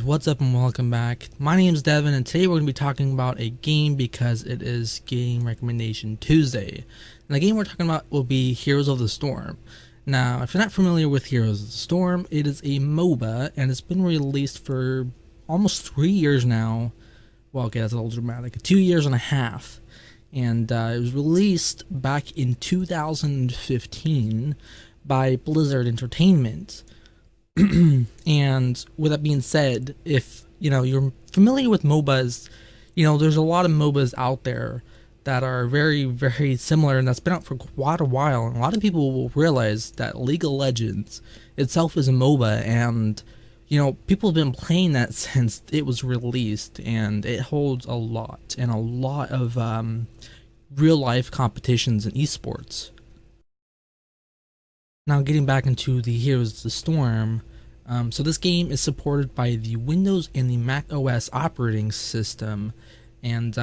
guys, what's up and welcome back. My name is Devin and today we're going to be talking about a game because it is Game Recommendation Tuesday. And the game we're talking about will be Heroes of the Storm. Now, if you're not familiar with Heroes of the Storm, it is a MOBA and it's been released for almost 3 years now. Well, okay, that's a little dramatic. 2 years and a half. And it was released back in 2015 by Blizzard Entertainment. And with that being said, if you're familiar with MOBAs, there's a lot of MOBAs out there that are very, very similar, and that's been out for quite a while. And a lot of people will realize that League of Legends itself is a MOBA, and people have been playing that since it was released, and it holds a lot of real life competitions in esports. Now, getting back into the Heroes of the Storm, so this game is supported by the Windows and the Mac OS operating system, and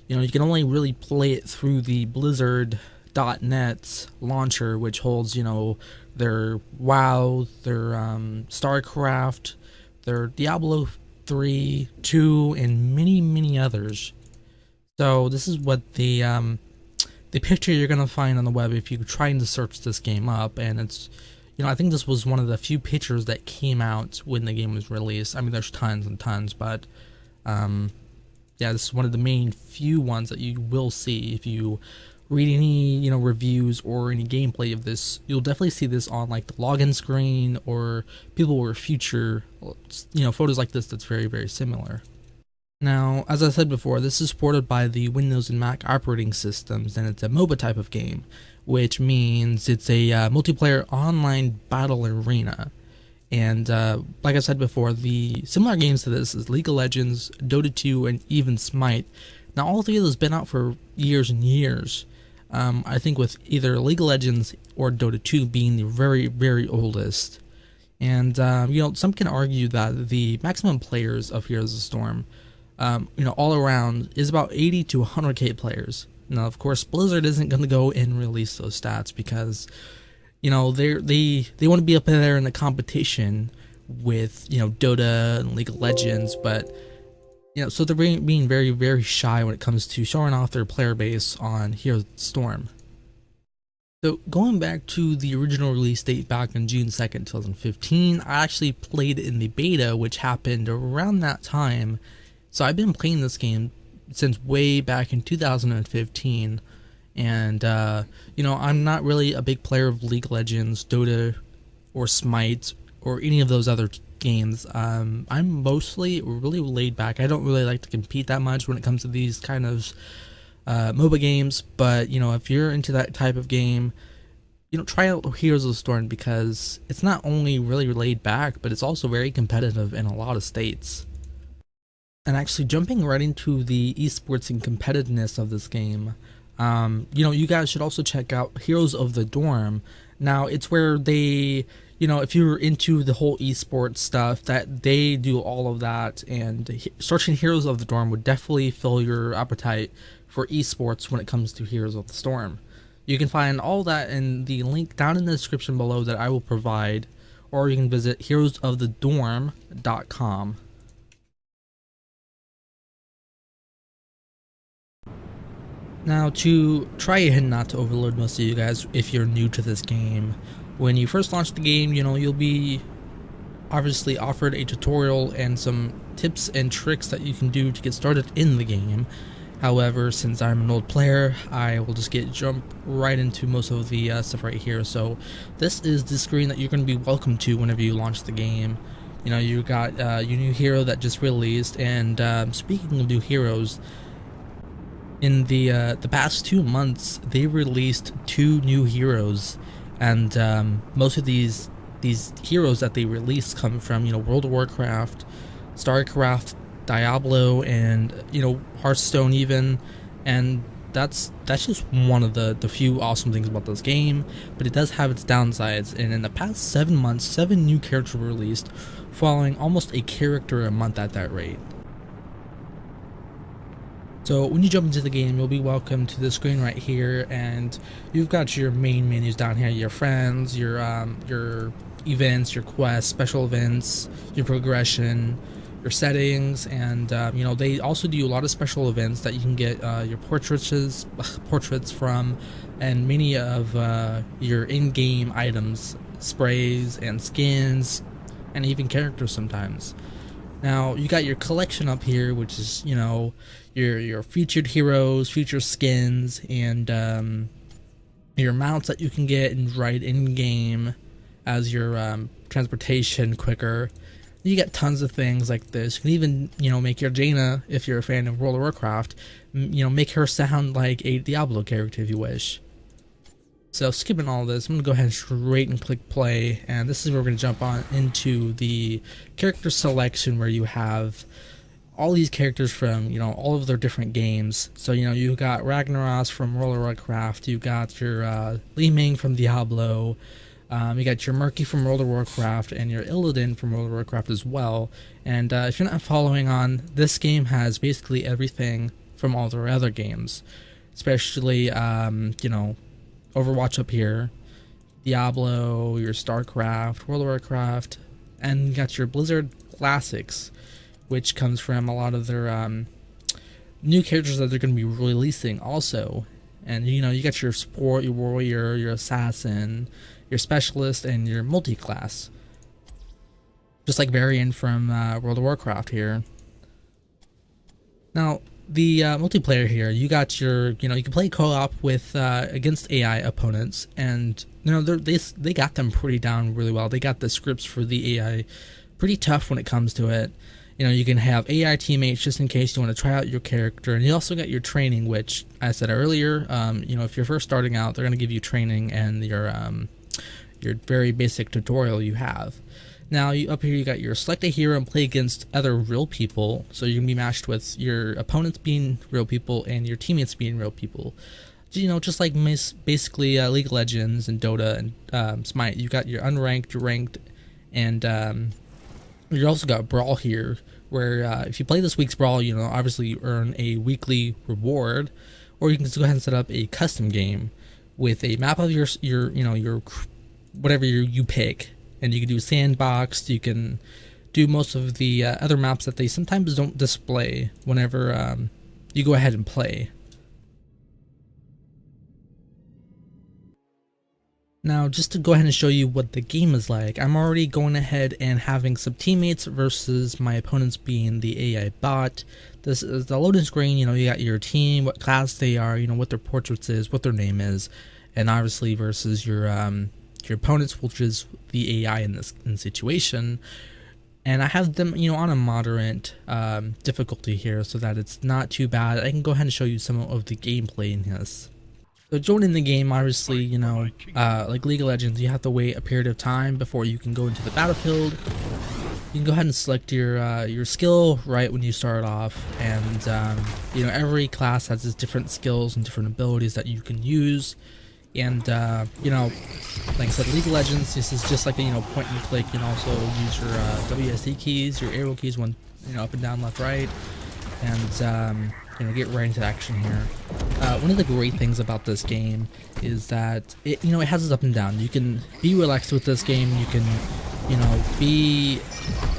you can only really play it through the Blizzard.net launcher, which holds their WoW, their StarCraft, their Diablo 3, 2, and many others. So this is what the picture you're gonna find on the web if you're trying to search this game up, and it's I think this was one of the few pictures that came out when the game was released. I mean, there's tons and tons, but yeah, this is one of the main few ones that you will see if you read any reviews or any gameplay of this. You'll definitely see this on like the login screen, or people will feature photos like this that's very, very similar. Now, as I said before, this is supported by the Windows and Mac operating systems, and it's a MOBA type of game, which means it's a multiplayer online battle arena. And like I said before, the similar games to this is League of Legends, Dota 2, and even Smite. Now, all three of those have been out for years and years. I think with either League of Legends or Dota 2 being the very, very oldest. And some can argue that the maximum players of Heroes of the Storm all around is about 80 to 100k players. Now, of course, Blizzard isn't going to go and release those stats because, they want to be up there in the competition with, Dota and League of Legends, but, so they're being very, very shy when it comes to showing off their player base on Heroes of the Storm. So, going back to the original release date back on June 2nd, 2015, I actually played in the beta, which happened around that time. So I've been playing this game since way back in 2015, and I'm not really a big player of League of Legends, Dota, or Smite, or any of those other games. I'm mostly really laid back. I don't really like to compete that much when it comes to these kind of MOBA games, but if you're into that type of game, try out Heroes of the Storm, because it's not only really laid back, but it's also very competitive in a lot of states. And actually, jumping right into the esports and competitiveness of this game, you guys should also check out Heroes of the Dorm. Now, it's where they, if you're into the whole esports stuff, that they do all of that, and searching Heroes of the Dorm would definitely fill your appetite for esports when it comes to Heroes of the Storm. You can find all that in the link down in the description below that I will provide, or you can visit heroesofthedorm.com. Now, to try and not to overload most of you guys, if you're new to this game, when you first launch the game, you'll be obviously offered a tutorial and some tips and tricks that you can do to get started in the game. However, since I'm an old player, I will just jump right into most of the stuff right here. So this is the screen that you're going to be welcome to whenever you launch the game. You got your new hero that just released, and speaking of new heroes, in the past 2 months, they released 2 new heroes, and most of these heroes that they released come from World of Warcraft, StarCraft, Diablo, and Hearthstone even, and that's just one of the few awesome things about this game. But it does have its downsides, and in the past 7 months, 7 new characters were released, following almost a character a month at that rate. So when you jump into the game, you'll be welcome to the screen right here, and you've got your main menus down here, your friends, your events, your quests, special events, your progression, your settings, and you know, they also do a lot of special events that you can get your portraits from, and many of your in-game items, sprays and skins, and even characters sometimes. Now you got your collection up here, which is, you know, your featured heroes, featured skins, and your mounts that you can get and ride in game as your transportation quicker. You get tons of things like this. You can even, you know, make your Jaina, if you're a fan of World of Warcraft, you know, make her sound like a Diablo character if you wish. So skipping all this, I'm gonna go ahead and straight and click play, and this is where we're gonna jump on into the character selection, where you have all these characters from, you know, all of their different games. So, you know, you got Ragnaros from World of Warcraft, you got your Li Ming from Diablo, you got your Murky from World of Warcraft, and your Illidan from World of Warcraft as well. And if you're not following on, this game has basically everything from all their other games, especially you know, Overwatch up here, Diablo, your StarCraft, World of Warcraft, and you got your Blizzard Classics, which comes from a lot of their new characters that they're going to be releasing also. And you know, you got your sport, your warrior, your assassin, your specialist, and your multi-class, just like Varian from World of Warcraft here. Now the multiplayer here, you got your, you know, you can play co-op with against AI opponents, and you know, they got them pretty down really well. They got the scripts for the AI pretty tough when it comes to it. You know, you can have AI teammates just in case you want to try out your character, and you also got your training, which I said earlier, you know, if you're first starting out, they're going to give you training and your very basic tutorial you have. Now up here you got your select a hero and play against other real people, so you're going to be matched with your opponents being real people and your teammates being real people. You know, just like basically League of Legends and Dota and Smite. You got your unranked, your ranked, and you also got Brawl here, where if you play this week's Brawl, you know, obviously you earn a weekly reward, or you can just go ahead and set up a custom game with a map of your you know, your whatever you pick, and you can do sandbox. You can do most of the other maps that they sometimes don't display whenever you go ahead and play. Now, just to go ahead and show you what the game is like, I'm already going ahead and having some teammates versus my opponents being the AI bot. This is the loading screen. You know, you got your team, what class they are, you know, what their portraits is, what their name is, and obviously versus your opponents, which is the AI in this situation. And I have them, you know, on a moderate difficulty here, so that it's not too bad. I can go ahead and show you some of the gameplay in this. So joining the game, obviously, you know, like League of Legends, you have to wait a period of time before you can go into the battlefield. You can go ahead and select your skill right when you start off, and you know, every class has its different skills and different abilities that you can use. And you know, like I said, League of Legends, this is just like a, you know, point and click. You can also use your WSD keys, your arrow keys, one, you know, up and down, left, right, and you know, get right into action here. One of the great things about this game is that it, you know, it has its up and down. You can be relaxed with this game. You can, you know, be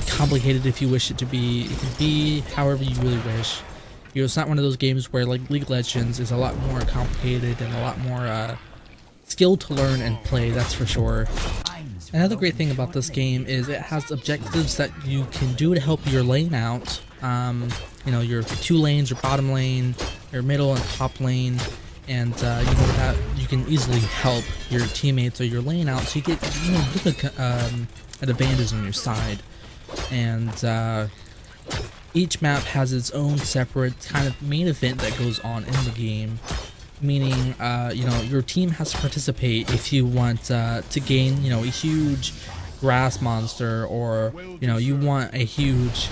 complicated if you wish it to be. It can be however you really wish. You know, it's not one of those games where, like, League of Legends is a lot more complicated and a lot more skill to learn and play, that's for sure. Another great thing about this game is it has objectives that you can do to help your lane out. You know, your two lanes, your bottom lane, your middle and top lane, and you know that you can easily help your teammates or your lane out, so you get, you know, an advantage on your side. And each map has its own separate kind of main event that goes on in the game, meaning you know, your team has to participate if you want to gain, you know, a huge grass monster, or you know, you want a huge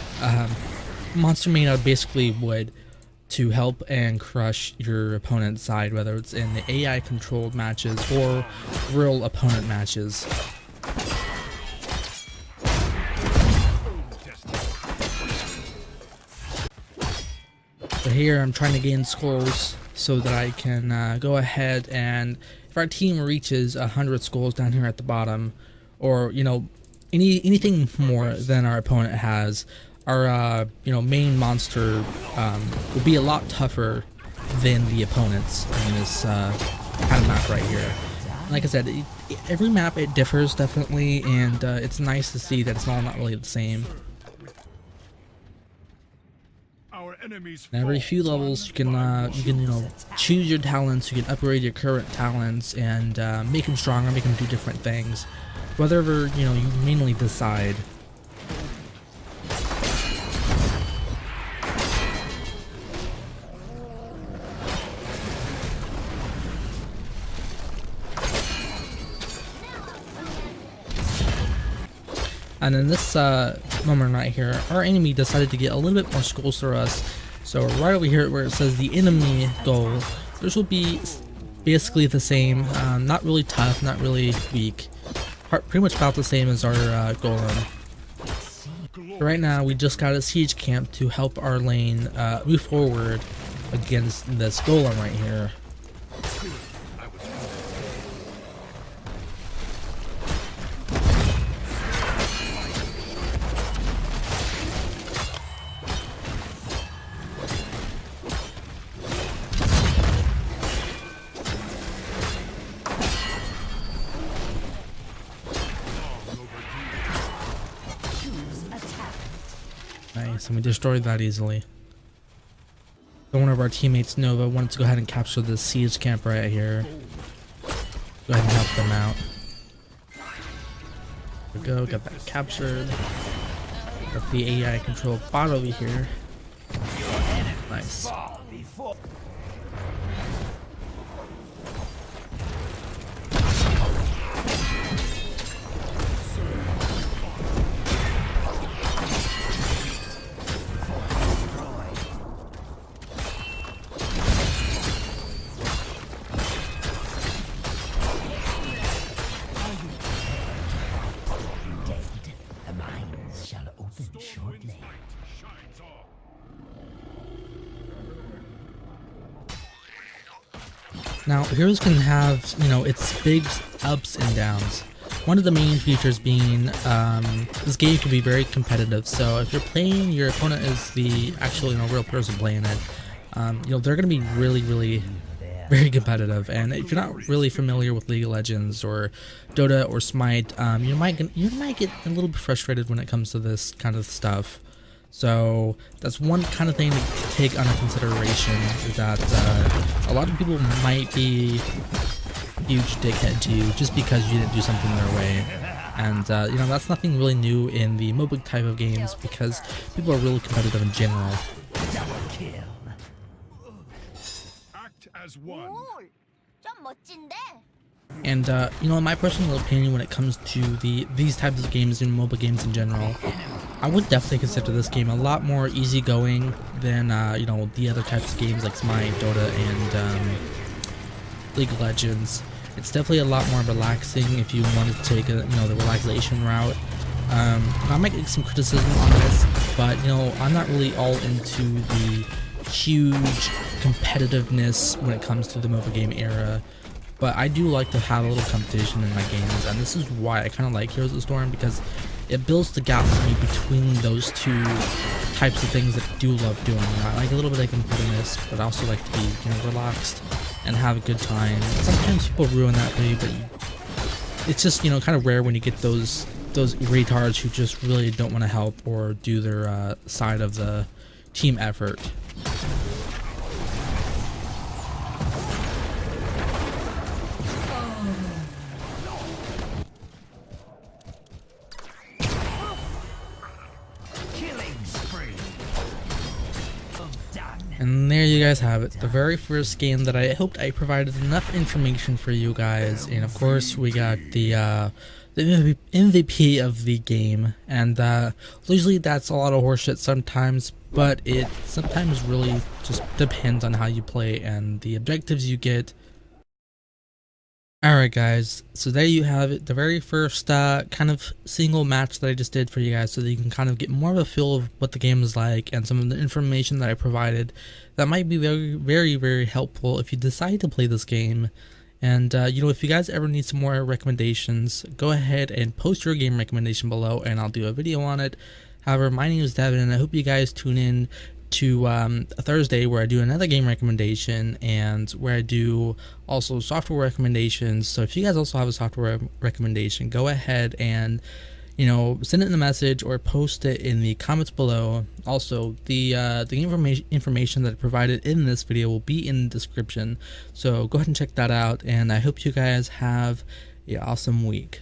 monster made out of basically wood to help and crush your opponent's side, whether it's in the AI controlled matches or real opponent matches. So here I'm trying to gain skulls so that I can go ahead, and if our team reaches 100 skulls down here at the bottom, or anything more than our opponent has, our main monster will be a lot tougher than the opponents in this kind of map right here. Like I said, every map it differs definitely, and it's nice to see that it's all not really the same. And every few levels you can choose your talents, you can upgrade your current talents and make them stronger, make them do different things, whatever you mainly decide. And in this moment right here, our enemy decided to get a little bit more skulls for us. So right over here where it says the enemy goal, this will be basically the same, not really tough, not really weak, pretty much about the same as our golem. Right now we just got a siege camp to help our lane move forward against this golem right here. Nice, and we destroyed that easily. So one of our teammates, Nova, wanted to go ahead and capture this siege camp right here. Go ahead and help them out. There we go, got that captured. Got the AI controlled bot over here. Nice. Now, Heroes can have, its big ups and downs. One of the main features being, this game can be very competitive, so if you're playing, your opponent is the actual, real person playing it, they're going to be really, very competitive, and if you're not really familiar with League of Legends or Dota or Smite, you might get a little bit frustrated when it comes to this kind of stuff. So that's one kind of thing to take under consideration, is that a lot of people might be huge dickhead to you just because you didn't do something their way. And that's nothing really new in the MOBA type of games, because people are really competitive in general. Act as one. And in my personal opinion, when it comes to these types of games and MOBA games in general, I would definitely consider this game a lot more easygoing than the other types of games like Smite, Dota, and League of Legends. It's definitely a lot more relaxing if you wanted to take the relaxation route. I might get some criticism on this, but I'm not really all into the huge competitiveness when it comes to the MOBA game era. But I do like to have a little competition in my games, and this is why I kind of like Heroes of the Storm, because it builds the gap for me between those two types of things that I do love doing. I like a little bit of competitiveness, but I also like to be relaxed and have a good time. Sometimes people ruin that for me, but it's just kind of rare when you get those retards who just really don't want to help or do their side of the team effort. And there you guys have it, the very first game that I hoped I provided enough information for you guys. And of course we got the MVP of the game, and usually that's a lot of horseshit sometimes, but it sometimes really just depends on how you play and the objectives you get. Alright guys, so there you have it, the very first kind of single match that I just did for you guys, so that you can kind of get more of a feel of what the game is like and some of the information that I provided that might be very helpful if you decide to play this game And if you guys ever need some more recommendations, go ahead and post your game recommendation below and I'll do a video on it. However, my name is Devin and I hope you guys tune in to a Thursday where I do another game recommendation and where I do also software recommendations. So if you guys also have a software recommendation, go ahead and send it in a message or post it in the comments below. Also, the information that I provided in this video will be in the description, so go ahead and check that out, and I hope you guys have an awesome week.